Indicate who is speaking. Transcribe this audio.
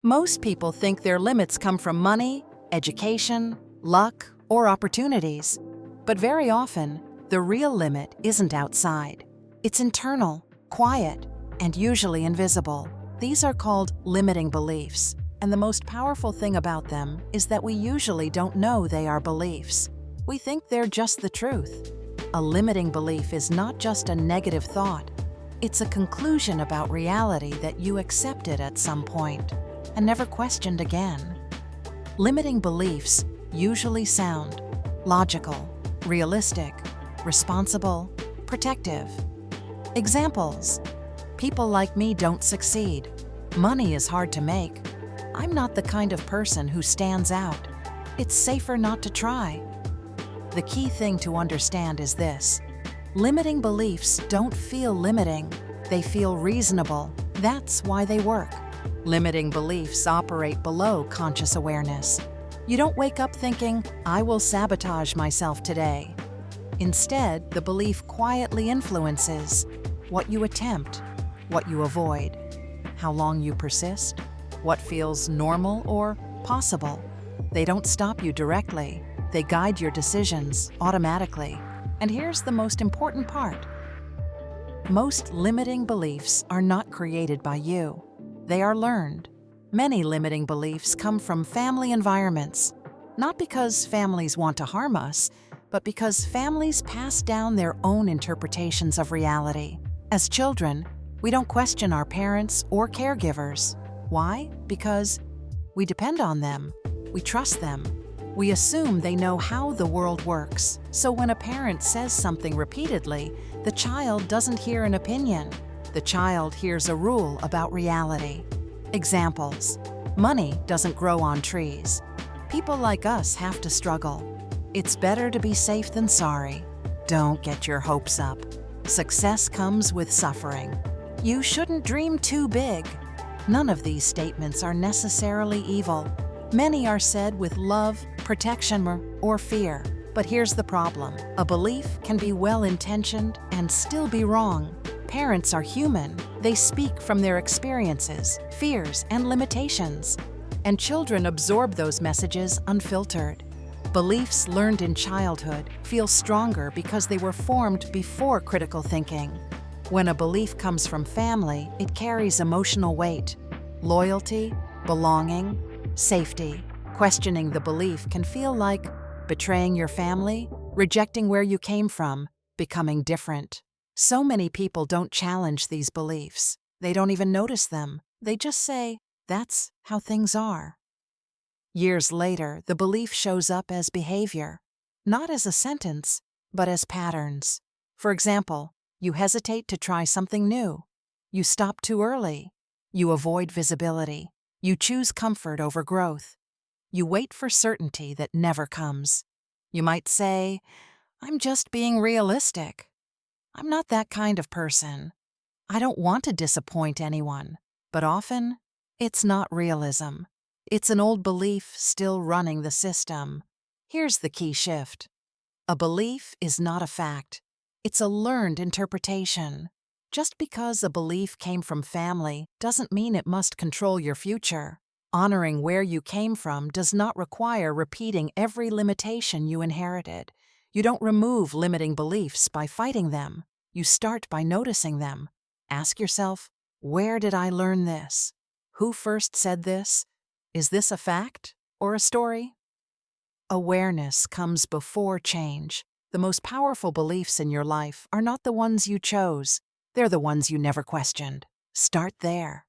Speaker 1: Most people think their limits come from money, education, luck, or opportunities. But very often, the real limit isn't outside. It's internal, quiet, and usually invisible. These are called limiting beliefs, and the most powerful thing about them is that we usually don't know they are beliefs. We think they're just the truth. A limiting belief is not just a negative thought. It's a conclusion about reality that you accepted at some point and never questioned again. Limiting beliefs usually sound logical, realistic, responsible, protective. Examples: people like me don't succeed. Money is hard to make. I'm not the kind of person who stands out. It's safer not to try. The key thing to understand is this: limiting beliefs don't feel limiting, they feel reasonable. That's why they work. Limiting beliefs operate below conscious awareness. You don't wake up thinking, "I will sabotage myself today." Instead, the belief quietly influences what you attempt, what you avoid, how long you persist, what feels normal or possible. They don't stop you directly. They guide your decisions automatically. And here's the most important part: most limiting beliefs are not created by you. They are learned. Many limiting beliefs come from family environments, not because families want to harm us, but because families pass down their own interpretations of reality. As children, we don't question our parents or caregivers. Why? Because we depend on them. We trust them. We assume they know how the world works. So when a parent says something repeatedly, the child doesn't hear an opinion. The child hears a rule about reality. Examples: money doesn't grow on trees. People like us have to struggle. It's better to be safe than sorry. Don't get your hopes up. Success comes with suffering. You shouldn't dream too big. None of these statements are necessarily evil. Many are said with love, protection, or fear. But here's the problem: a belief can be well-intentioned and still be wrong. Parents are human. They speak from their experiences, fears, and limitations. And children absorb those messages unfiltered. Beliefs learned in childhood feel stronger because they were formed before critical thinking. When a belief comes from family, it carries emotional weight: loyalty, belonging, safety. Questioning the belief can feel like betraying your family, rejecting where you came from, becoming different. So many people don't challenge these beliefs. They don't even notice them. They just say, "That's how things are." Years later, the belief shows up as behavior, not as a sentence, but as patterns. For example, you hesitate to try something new. You stop too early. You avoid visibility. You choose comfort over growth. You wait for certainty that never comes. You might say, "I'm just being realistic. I'm not that kind of person. I don't want to disappoint anyone." But often, it's not realism. It's an old belief still running the system. Here's the key shift: a belief is not a fact. It's a learned interpretation. Just because a belief came from family doesn't mean it must control your future. Honoring where you came from does not require repeating every limitation you inherited. You don't remove limiting beliefs by fighting them. You start by noticing them. Ask yourself, where did I learn this? Who first said this? Is this a fact or a story? Awareness comes before change. The most powerful beliefs in your life are not the ones you chose. They're the ones you never questioned. Start there.